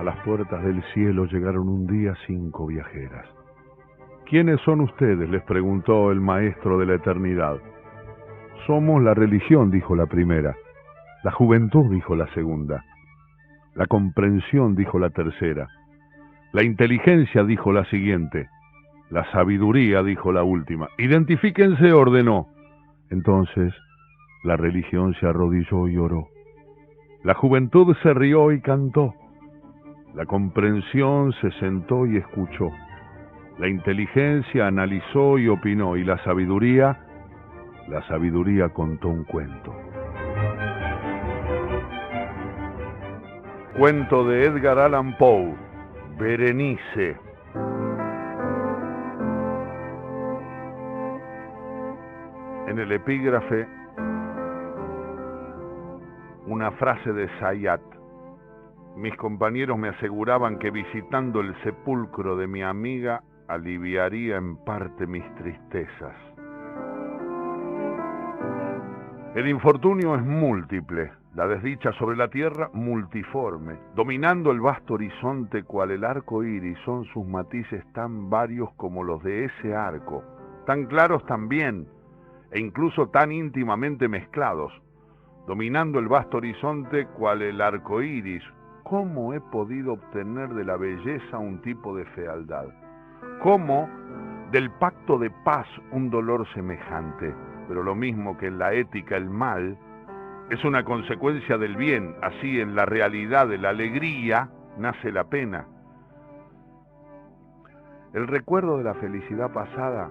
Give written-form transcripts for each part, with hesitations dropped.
las puertas del cielo llegaron un día 5 viajeras. ¿Quiénes son ustedes?, les preguntó el maestro de la eternidad. Somos la religión, dijo la primera. La juventud, dijo la segunda. La comprensión, dijo la tercera. La inteligencia, dijo la siguiente. La sabiduría, dijo la última. Identifíquense, ordenó. Entonces, la religión se arrodilló y oró. La juventud se rió y cantó. La comprensión se sentó y escuchó. La inteligencia analizó y opinó. Y la sabiduría contó un cuento. Cuento de Edgar Allan Poe, Berenice. En el epígrafe, una frase de Zayat. Mis compañeros me aseguraban que visitando el sepulcro de mi amiga aliviaría en parte mis tristezas. El infortunio es múltiple, la desdicha sobre la tierra multiforme. Dominando el vasto horizonte cual el arco iris, son sus matices tan varios como los de ese arco, tan claros también, e incluso tan íntimamente mezclados. Dominando el vasto horizonte cual el arco iris, ¿cómo he podido obtener de la belleza un tipo de fealdad? ¿Cómo del pacto de paz un dolor semejante? Pero lo mismo que en la ética el mal es una consecuencia del bien, así en la realidad de la alegría nace la pena. El recuerdo de la felicidad pasada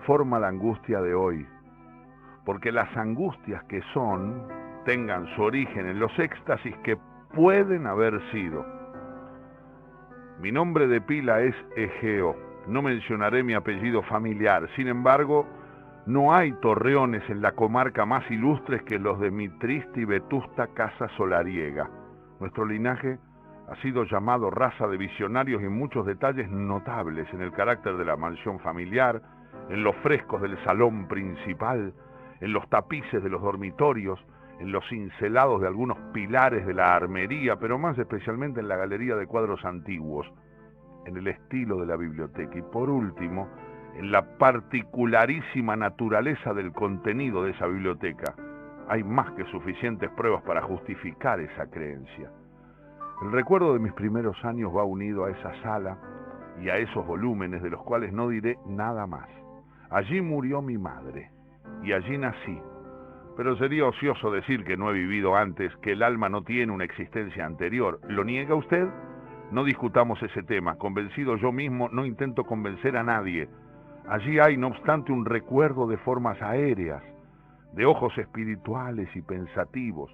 forma la angustia de hoy, porque las angustias que son tengan su origen en los éxtasis que pueden haber sido. Mi nombre de pila es Egeo, no mencionaré mi apellido familiar, sin embargo, no hay torreones en la comarca más ilustres que los de mi triste y vetusta casa solariega. Nuestro linaje ha sido llamado raza de visionarios en muchos detalles notables, en el carácter de la mansión familiar, en los frescos del salón principal, en los tapices de los dormitorios, en los cincelados de algunos pilares de la armería, pero más especialmente en la galería de cuadros antiguos, en el estilo de la biblioteca y, por último, en la particularísima naturaleza del contenido de esa biblioteca. Hay más que suficientes pruebas para justificar esa creencia. El recuerdo de mis primeros años va unido a esa sala y a esos volúmenes de los cuales no diré nada más. Allí murió mi madre y allí nací. Pero sería ocioso decir que no he vivido antes, que el alma no tiene una existencia anterior. ¿Lo niega usted? No discutamos ese tema. Convencido yo mismo, no intento convencer a nadie. Allí hay, no obstante, un recuerdo de formas aéreas, de ojos espirituales y pensativos,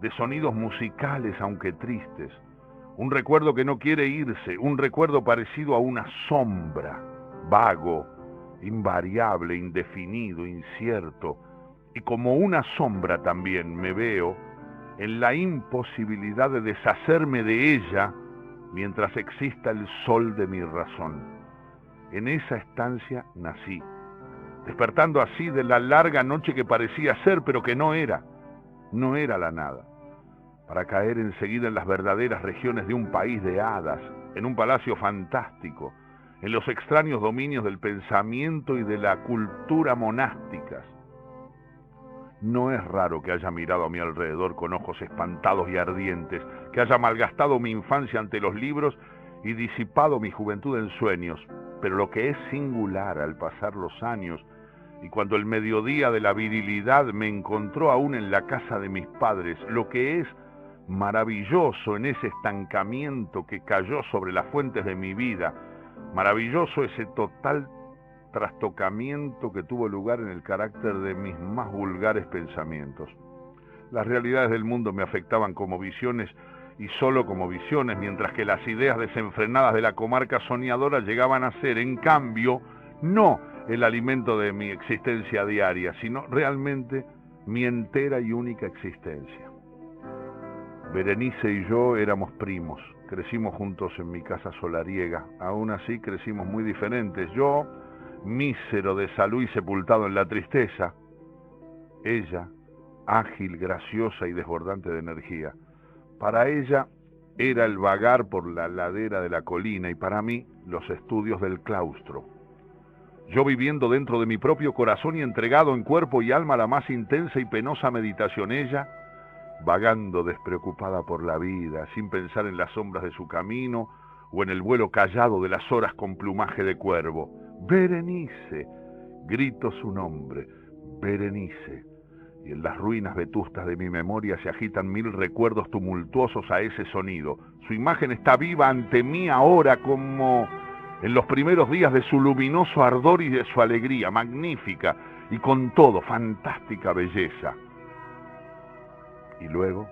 de sonidos musicales aunque tristes. Un recuerdo que no quiere irse, un recuerdo parecido a una sombra, vago, invariable, indefinido, incierto, y como una sombra también me veo en la imposibilidad de deshacerme de ella mientras exista el sol de mi razón. En esa estancia nací, despertando así de la larga noche que parecía ser, pero que no era la nada, para caer enseguida en las verdaderas regiones de un país de hadas, en un palacio fantástico, en los extraños dominios del pensamiento y de la cultura monásticas. No es raro que haya mirado a mi alrededor con ojos espantados y ardientes, que haya malgastado mi infancia ante los libros y disipado mi juventud en sueños, pero lo que es singular al pasar los años y cuando el mediodía de la virilidad me encontró aún en la casa de mis padres, lo que es maravilloso en ese estancamiento que cayó sobre las fuentes de mi vida, maravilloso ese total trastocamiento que tuvo lugar en el carácter de mis más vulgares pensamientos. Las realidades del mundo me afectaban como visiones y solo como visiones, mientras que las ideas desenfrenadas de la comarca soñadora llegaban a ser, en cambio, no el alimento de mi existencia diaria, sino realmente mi entera y única existencia. Berenice y yo éramos primos, crecimos juntos en mi casa solariega, aún así crecimos muy diferentes. Yo, mísero de salud y sepultado en la tristeza, ella, ágil, graciosa y desbordante de energía. Para ella, era el vagar por la ladera de la colina y para mí los estudios del claustro. Yo viviendo dentro de mi propio corazón y entregado en cuerpo y alma a la más intensa y penosa meditación, ella vagando despreocupada por la vida, sin pensar en las sombras de su camino o en el vuelo callado de las horas con plumaje de cuervo. Berenice, grito su nombre, Berenice, y en las ruinas vetustas de mi memoria se agitan mil recuerdos tumultuosos a ese sonido. Su imagen está viva ante mí ahora como en los primeros días de su luminoso ardor y de su alegría, magnífica y con todo, fantástica belleza. Y luego,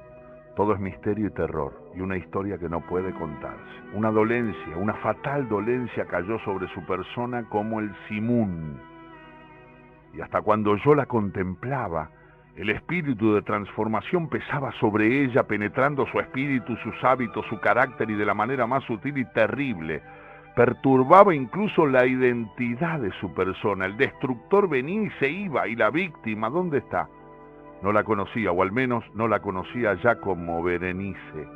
todo es misterio y terror, y una historia que no puede contarse. Una dolencia, una fatal dolencia cayó sobre su persona como el simún. Y hasta cuando yo la contemplaba, el espíritu de transformación pesaba sobre ella, penetrando su espíritu, sus hábitos, su carácter, y de la manera más sutil y terrible. Perturbaba incluso la identidad de su persona. El destructor venía y se iba, y la víctima, ¿dónde está? No la conocía, o al menos no la conocía ya como Berenice.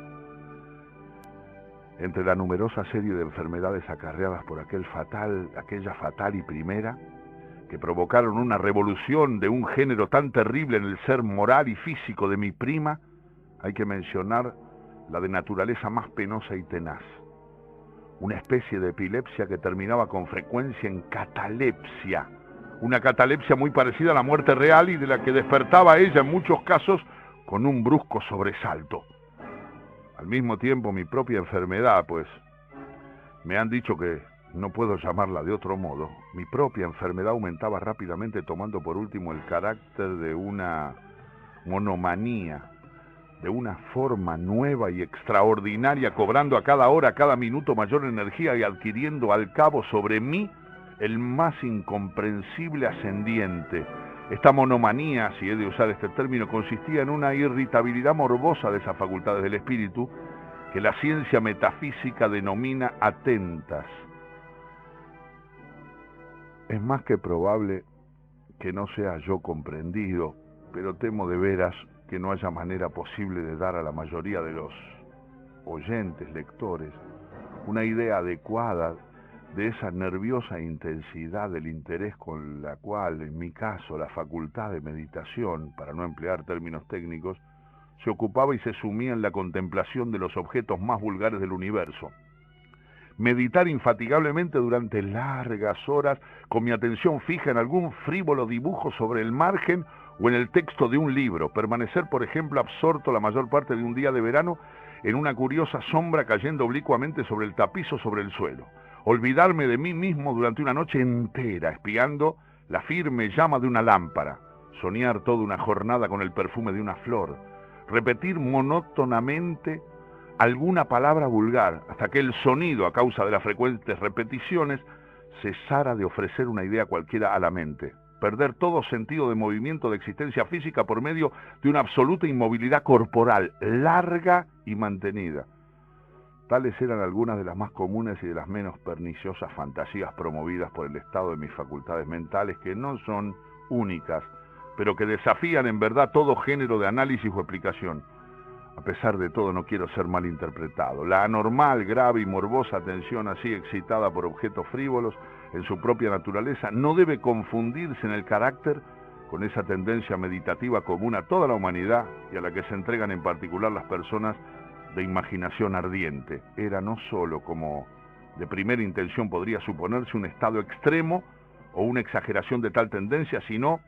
Entre la numerosa serie de enfermedades acarreadas por aquella fatal y primera, que provocaron una revolución de un género tan terrible en el ser moral y físico de mi prima, hay que mencionar la de naturaleza más penosa y tenaz. Una especie de epilepsia que terminaba con frecuencia en catalepsia, una catalepsia muy parecida a la muerte real y de la que despertaba ella en muchos casos con un brusco sobresalto. Al mismo tiempo mi propia enfermedad, pues me han dicho que no puedo llamarla de otro modo, mi propia enfermedad aumentaba rápidamente, tomando por último el carácter de una monomanía, de una forma nueva y extraordinaria, cobrando a cada hora, a cada minuto mayor energía y adquiriendo al cabo sobre mí el más incomprensible ascendiente. Esta monomanía, si he de usar este término, consistía en una irritabilidad morbosa de esas facultades del espíritu que la ciencia metafísica denomina atentas. Es más que probable que no sea yo comprendido, pero temo de veras que no haya manera posible de dar a la mayoría de los oyentes, lectores, una idea adecuada de esa nerviosa intensidad del interés con la cual, en mi caso, la facultad de meditación, para no emplear términos técnicos, se ocupaba y se sumía en la contemplación de los objetos más vulgares del universo. Meditar infatigablemente durante largas horas, con mi atención fija en algún frívolo dibujo sobre el margen o en el texto de un libro, permanecer, por ejemplo, absorto la mayor parte de un día de verano en una curiosa sombra cayendo oblicuamente sobre el tapiz o sobre el suelo, olvidarme de mí mismo durante una noche entera, espiando la firme llama de una lámpara, soñar toda una jornada con el perfume de una flor, repetir monótonamente alguna palabra vulgar, hasta que el sonido, a causa de las frecuentes repeticiones, cesara de ofrecer una idea cualquiera a la mente, perder todo sentido de movimiento de existencia física por medio de una absoluta inmovilidad corporal, larga y mantenida. Tales eran algunas de las más comunes y de las menos perniciosas fantasías promovidas por el estado de mis facultades mentales, que no son únicas, pero que desafían en verdad todo género de análisis o explicación. A pesar de todo, no quiero ser malinterpretado. La anormal, grave y morbosa atención así excitada por objetos frívolos en su propia naturaleza no debe confundirse en el carácter con esa tendencia meditativa común a toda la humanidad y a la que se entregan en particular las personas de imaginación ardiente. Era no solo, como de primera intención podría suponerse, un estado extremo o una exageración de tal tendencia, sino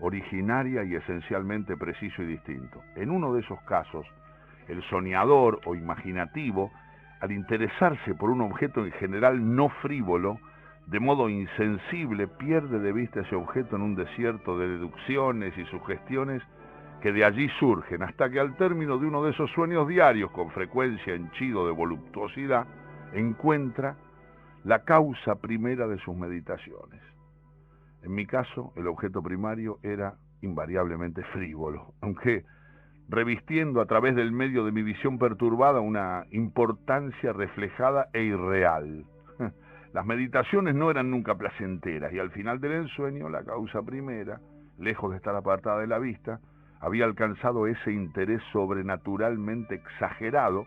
originaria y esencialmente preciso y distinto. En uno de esos casos, el soñador o imaginativo, al interesarse por un objeto en general no frívolo, de modo insensible pierde de vista ese objeto en un desierto de deducciones y sugestiones que de allí surgen, hasta que al término de uno de esos sueños diarios, con frecuencia henchido de voluptuosidad, encuentra la causa primera de sus meditaciones. En mi caso, el objeto primario era invariablemente frívolo, aunque revistiendo a través del medio de mi visión perturbada una importancia reflejada e irreal. Las meditaciones no eran nunca placenteras, y al final del ensueño, la causa primera, lejos de estar apartada de la vista, había alcanzado ese interés sobrenaturalmente exagerado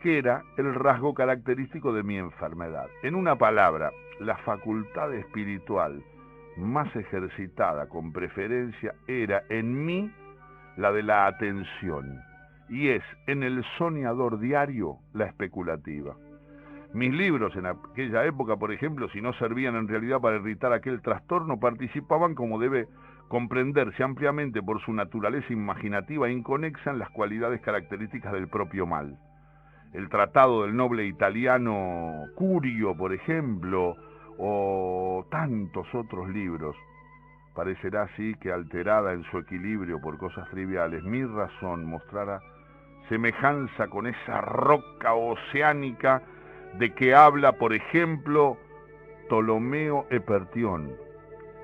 que era el rasgo característico de mi enfermedad. En una palabra, la facultad espiritual más ejercitada con preferencia era en mí la de la atención, y es en el soñador diario la especulativa. Mis libros en aquella época, por ejemplo, si no servían en realidad para irritar aquel trastorno, participaban, como debe comprenderse ampliamente por su naturaleza imaginativa e inconexa, en las cualidades características del propio mal. El tratado del noble italiano Curio, por ejemplo, o tantos otros libros. Parecerá así que, alterada en su equilibrio por cosas triviales, mi razón mostrara semejanza con esa roca oceánica de que habla, por ejemplo, Ptolomeo Epertión,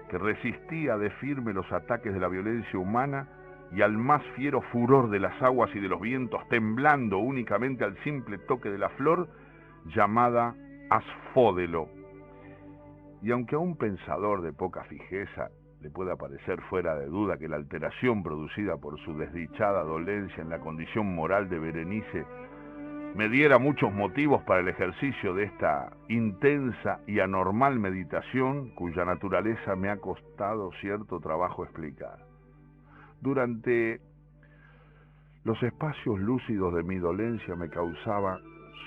que resistía de firme los ataques de la violencia humana y al más fiero furor de las aguas y de los vientos, temblando únicamente al simple toque de la flor llamada asfódelo. Y aunque a un pensador de poca fijeza le pueda parecer fuera de duda que la alteración producida por su desdichada dolencia en la condición moral de Berenice me diera muchos motivos para el ejercicio de esta intensa y anormal meditación, cuya naturaleza me ha costado cierto trabajo explicar. Durante los espacios lúcidos de mi dolencia me causaba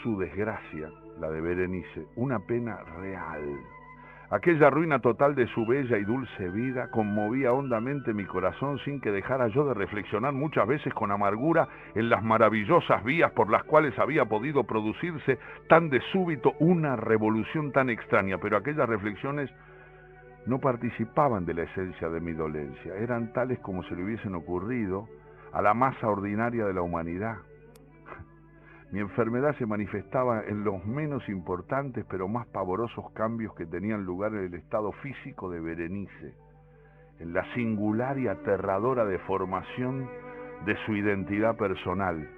su desgracia, la de Berenice, una pena real. Aquella ruina total de su bella y dulce vida conmovía hondamente mi corazón, sin que dejara yo de reflexionar muchas veces con amargura en las maravillosas vías por las cuales había podido producirse tan de súbito una revolución tan extraña. Pero aquellas reflexiones no participaban de la esencia de mi dolencia, eran tales como se le hubiesen ocurrido a la masa ordinaria de la humanidad. Mi enfermedad se manifestaba en los menos importantes pero más pavorosos cambios que tenían lugar en el estado físico de Berenice, en la singular y aterradora deformación de su identidad personal,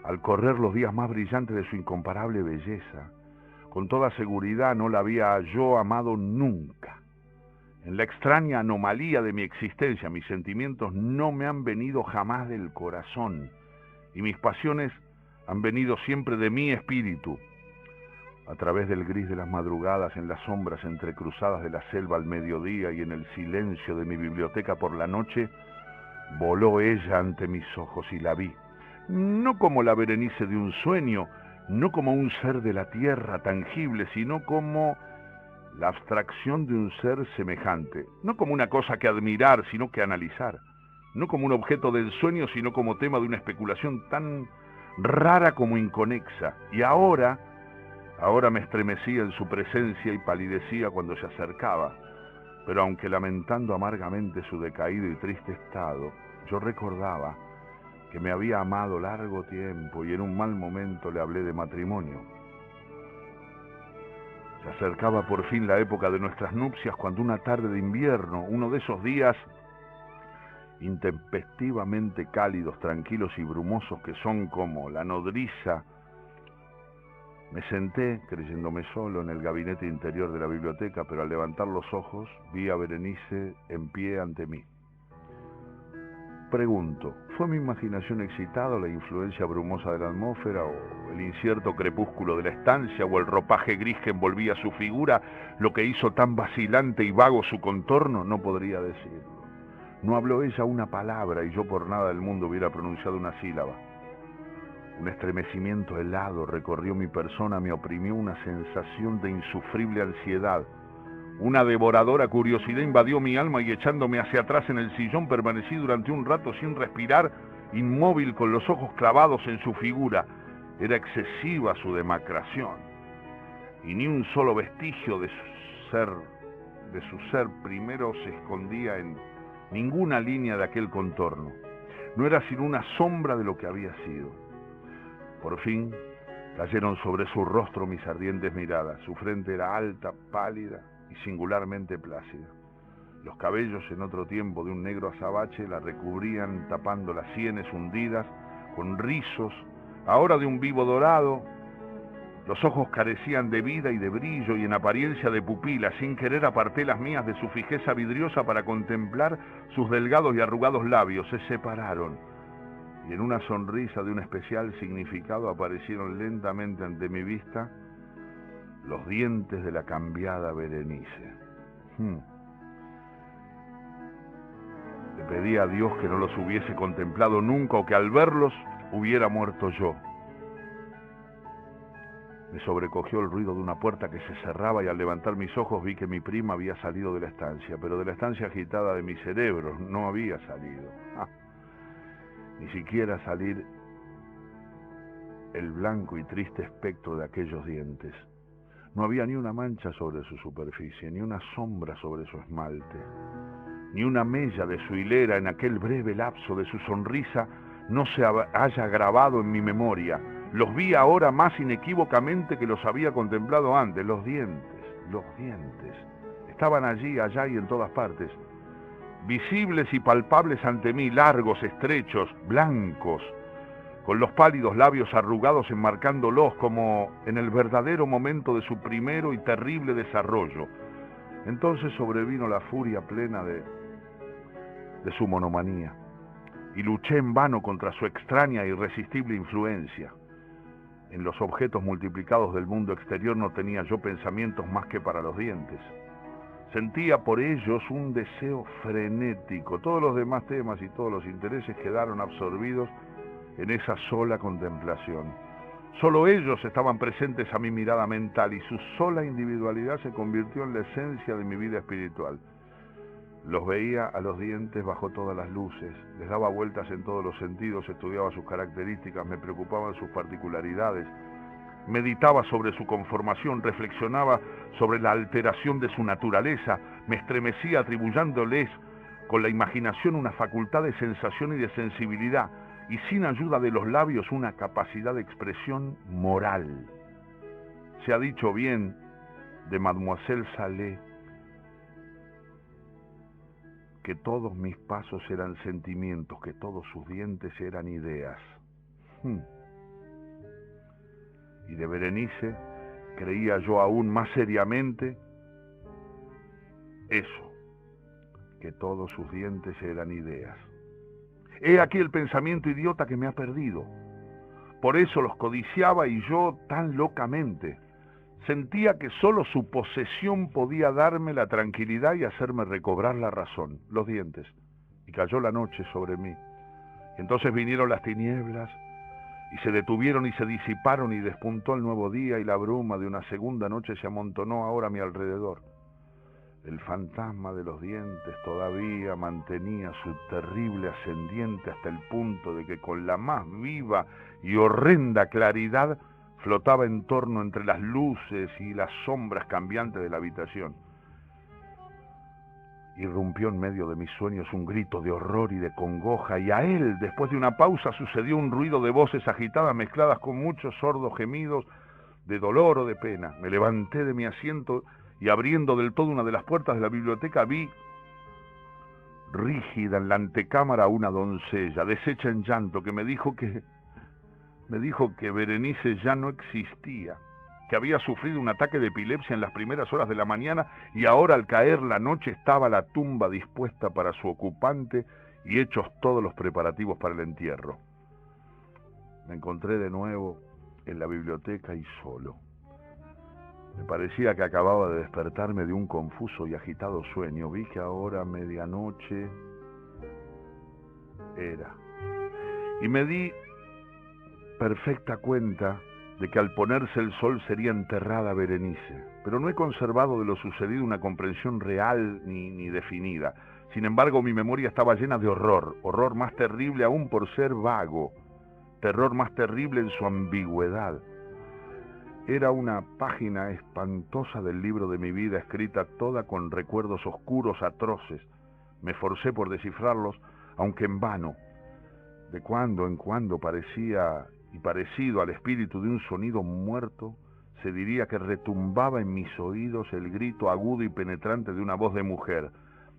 al correr los días más brillantes de su incomparable belleza. Con toda seguridad no la había yo amado nunca. En la extraña anomalía de mi existencia, mis sentimientos no me han venido jamás del corazón, y mis pasiones han venido siempre de mi espíritu. A través del gris de las madrugadas, en las sombras entrecruzadas de la selva al mediodía y en el silencio de mi biblioteca por la noche, voló ella ante mis ojos y la vi, no como la Berenice de un sueño, no como un ser de la tierra tangible, sino como la abstracción de un ser semejante, no como una cosa que admirar, sino que analizar, no como un objeto del sueño, sino como tema de una especulación tan rara como inconexa. Y ahora me estremecía en su presencia y palidecía cuando se acercaba, pero aunque lamentando amargamente su decaído y triste estado, yo recordaba que me había amado largo tiempo y en un mal momento le hablé de matrimonio. Se acercaba por fin la época de nuestras nupcias, cuando una tarde de invierno, uno de esos días intempestivamente cálidos, tranquilos y brumosos que son como la nodriza, me senté, creyéndome solo, en el gabinete interior de la biblioteca, pero al levantar los ojos vi a Berenice en pie ante mí. Pregunto, ¿fue mi imaginación excitada o la influencia brumosa de la atmósfera, o el incierto crepúsculo de la estancia, o el ropaje gris que envolvía su figura lo que hizo tan vacilante y vago su contorno? No podría decirlo. No habló ella una palabra y yo por nada del mundo hubiera pronunciado una sílaba. Un estremecimiento helado recorrió mi persona, me oprimió una sensación de insufrible ansiedad. Una devoradora curiosidad invadió mi alma y, echándome hacia atrás en el sillón, permanecí durante un rato sin respirar, inmóvil, con los ojos clavados en su figura. Era excesiva su demacración, y ni un solo vestigio de su ser primero se escondía en ninguna línea de aquel contorno. No era sino una sombra de lo que había sido. Por fin cayeron sobre su rostro mis ardientes miradas. Su frente era alta, pálida y singularmente plácida. Los cabellos, en otro tiempo de un negro azabache, la recubrían tapando las sienes hundidas con rizos, ahora de un vivo dorado. Los ojos carecían de vida y de brillo, y en apariencia de pupila. Sin querer aparté las mías de su fijeza vidriosa para contemplar sus delgados y arrugados labios. Se separaron, y en una sonrisa de un especial significado aparecieron lentamente ante mi vista los dientes de la cambiada Berenice. Le pedí a Dios que no los hubiese contemplado nunca o que al verlos hubiera muerto yo. Me sobrecogió el ruido de una puerta que se cerraba y al levantar mis ojos vi que mi prima había salido de la estancia, pero de la estancia agitada de mi cerebro no había salido. Ni siquiera salir el blanco y triste espectro de aquellos dientes. No había ni una mancha sobre su superficie, ni una sombra sobre su esmalte, ni una mella de su hilera en aquel breve lapso de su sonrisa no se haya grabado en mi memoria. Los vi ahora más inequívocamente que los había contemplado antes. Los dientes. Estaban allí, allá y en todas partes. Visibles y palpables ante mí, largos, estrechos, blancos, con los pálidos labios arrugados enmarcándolos como en el verdadero momento de su primero y terrible desarrollo. Entonces sobrevino la furia plena de su monomanía, y luché en vano contra su extraña e irresistible influencia. En los objetos multiplicados del mundo exterior no tenía yo pensamientos más que para los dientes. Sentía por ellos un deseo frenético. Todos los demás temas y todos los intereses quedaron absorbidos en esa sola contemplación. Solo ellos estaban presentes a mi mirada mental y su sola individualidad se convirtió en la esencia de mi vida espiritual. Los veía a los dientes bajo todas las luces, les daba vueltas en todos los sentidos, estudiaba sus características, me preocupaban sus particularidades, meditaba sobre su conformación, reflexionaba sobre la alteración de su naturaleza, me estremecía atribuyéndoles con la imaginación una facultad de sensación y de sensibilidad, y sin ayuda de los labios una capacidad de expresión moral. Se ha dicho bien de Mademoiselle Salé que todos mis pasos eran sentimientos, que todos sus dientes eran ideas. Y de Berenice creía yo aún más seriamente eso, que todos sus dientes eran ideas. He aquí el pensamiento idiota que me ha perdido. Por eso los codiciaba y yo tan locamente. Sentía que solo su posesión podía darme la tranquilidad y hacerme recobrar la razón, los dientes. Y cayó la noche sobre mí. Entonces vinieron las tinieblas y se detuvieron y se disiparon y despuntó el nuevo día y la bruma de una segunda noche se amontonó ahora a mi alrededor. El fantasma de los dientes todavía mantenía su terrible ascendiente hasta el punto de que con la más viva y horrenda claridad flotaba en torno entre las luces y las sombras cambiantes de la habitación. Irrumpió en medio de mis sueños un grito de horror y de congoja, y a él, después de una pausa, sucedió un ruido de voces agitadas mezcladas con muchos sordos gemidos de dolor o de pena. Me levanté de mi asiento y abriendo del todo una de las puertas de la biblioteca vi rígida en la antecámara a una doncella, deshecha en llanto, que me dijo que Berenice ya no existía, que había sufrido un ataque de epilepsia en las primeras horas de la mañana y ahora al caer la noche estaba la tumba dispuesta para su ocupante y hechos todos los preparativos para el entierro. Me encontré de nuevo en la biblioteca y solo. Me parecía que acababa de despertarme de un confuso y agitado sueño. Vi que ahora medianoche era. Y me di perfecta cuenta de que al ponerse el sol sería enterrada Berenice, pero no he conservado de lo sucedido una comprensión real ni definida. Sin embargo, mi memoria estaba llena de horror más terrible aún por ser vago, terror más terrible en su ambigüedad. Era una página espantosa del libro de mi vida, escrita toda con recuerdos oscuros, atroces. Me esforcé por descifrarlos, aunque en vano. De cuando en cuando parecía, y parecido al espíritu de un sonido muerto, se diría que retumbaba en mis oídos el grito agudo y penetrante de una voz de mujer.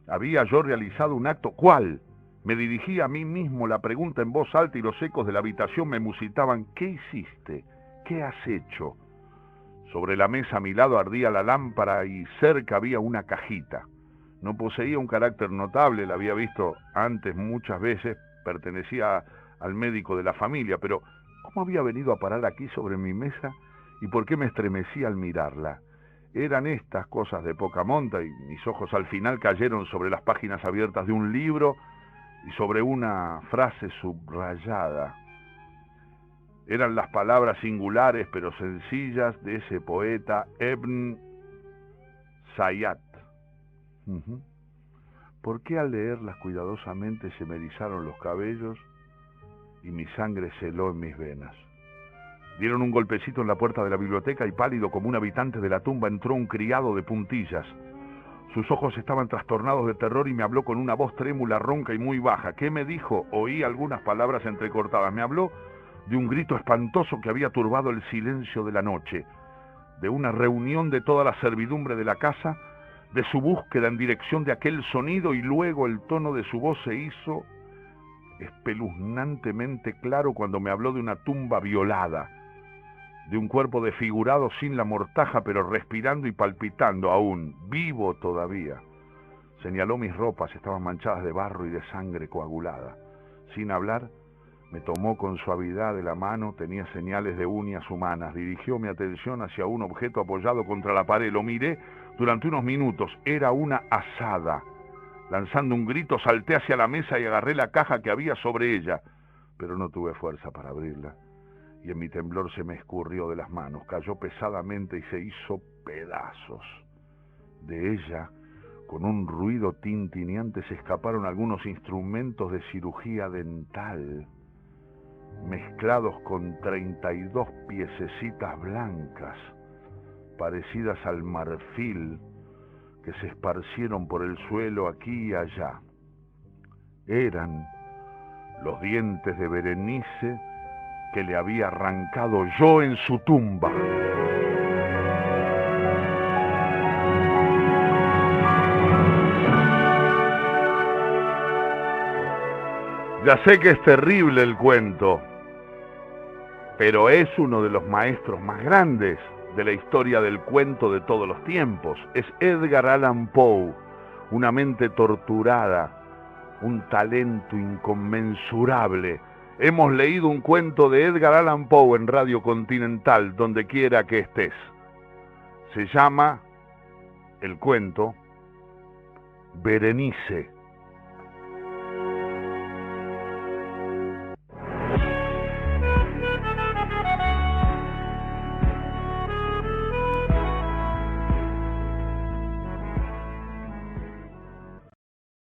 ¿Había yo realizado un acto? ¿Cuál? Me dirigí a mí mismo la pregunta en voz alta y los ecos de la habitación me musitaban. ¿Qué hiciste? ¿Qué has hecho? Sobre la mesa a mi lado ardía la lámpara y cerca había una cajita. No poseía un carácter notable, la había visto antes muchas veces, pertenecía al médico de la familia, pero ¿cómo había venido a parar aquí sobre mi mesa y por qué me estremecí al mirarla? Eran estas cosas de poca monta y mis ojos al final cayeron sobre las páginas abiertas de un libro y sobre una frase subrayada. Eran las palabras singulares pero sencillas de ese poeta Ibn Sayyad. ¿Por qué al leerlas cuidadosamente se me erizaron los cabellos y mi sangre se heló en mis venas? Dieron un golpecito en la puerta de la biblioteca y pálido como un habitante de la tumba entró un criado de puntillas. Sus ojos estaban trastornados de terror y me habló con una voz trémula, ronca y muy baja. ¿Qué me dijo? Oí algunas palabras entrecortadas. Me habló de un grito espantoso que había turbado el silencio de la noche, de una reunión de toda la servidumbre de la casa, de su búsqueda en dirección de aquel sonido, y luego el tono de su voz se hizo espeluznantemente claro cuando me habló de una tumba violada, de un cuerpo desfigurado sin la mortaja pero respirando y palpitando aún, vivo todavía. Señaló mis ropas, estaban manchadas de barro y de sangre coagulada. Sin hablar, me tomó con suavidad de la mano, tenía señales de uñas humanas, dirigió mi atención hacia un objeto apoyado contra la pared, lo miré durante unos minutos, era una azada. Lanzando un grito salté hacia la mesa y agarré la caja que había sobre ella, pero no tuve fuerza para abrirla, y en mi temblor se me escurrió de las manos, cayó pesadamente y se hizo pedazos. De ella, con un ruido tintineante, se escaparon algunos instrumentos de cirugía dental, mezclados con 32 piececitas blancas, parecidas al marfil, que se esparcieron por el suelo aquí y allá. Eran los dientes de Berenice que le había arrancado yo en su tumba. Ya sé que es terrible el cuento, pero es uno de los maestros más grandes de la historia del cuento de todos los tiempos. Es Edgar Allan Poe, una mente torturada, un talento inconmensurable. Hemos leído un cuento de Edgar Allan Poe en Radio Continental, donde quiera que estés. Se llama el cuento Berenice.